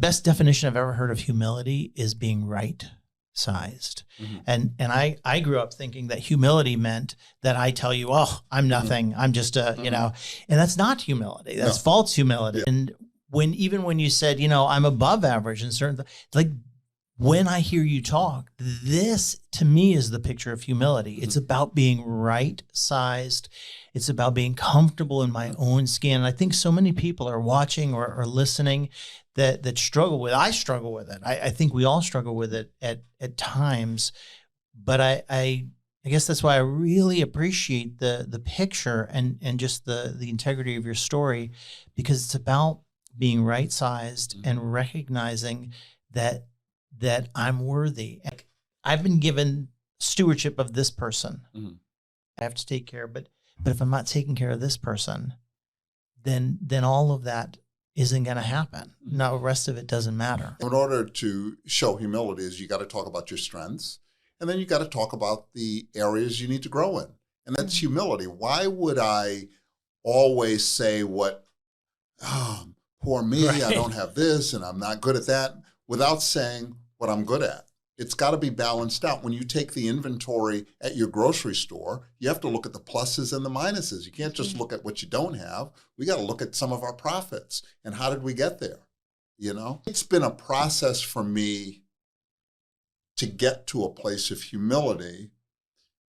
best definition I've ever heard of humility is being right-sized. Mm-hmm. And I grew up thinking that humility meant that I tell you, oh, I'm nothing. Mm-hmm. I'm just a, and that's not humility. That's false humility. Yeah. And even when you said, I'm above average in certain, like when I hear you talk, this to me is the picture of humility. It's about being right-sized. It's about being comfortable in my own skin. And I think so many people are watching or listening that struggle with. I struggle with it. I think we all struggle with it at times. But I guess that's why I really appreciate the picture and just the integrity of your story, because it's about being right-sized and recognizing that I'm worthy. I've been given stewardship of this person. I have to take care, but if I'm not taking care of this person, then all of that isn't going to happen. Now, the rest of it doesn't matter. In order to show humility is you got to talk about your strengths, and then you got to talk about the areas you need to grow in. And that's humility. Why would I always say poor me, Right. I don't have this and I'm not good at that, without saying what I'm good at? It's got to be balanced out. When you take the inventory at your grocery store, you have to look at the pluses and the minuses. You can't just look at what you don't have. We got to look at some of our profits and how did we get there? It's been a process for me to get to a place of humility,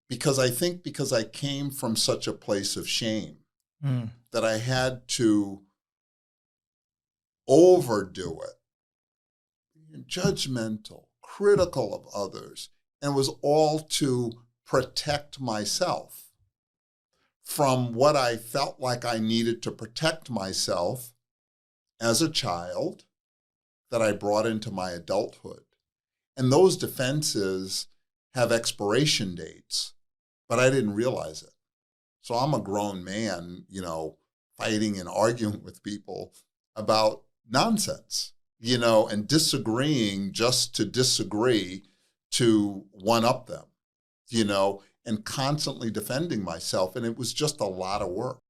because I came from such a place of shame that I had to overdo it, judgmental, critical of others, and it was all to protect myself from what I felt like I needed to protect myself as a child that I brought into my adulthood. And those defenses have expiration dates, but I didn't realize it. So I'm a grown man, fighting and arguing with people about nonsense, and disagreeing just to disagree, to one-up them, and constantly defending myself. And it was just a lot of work.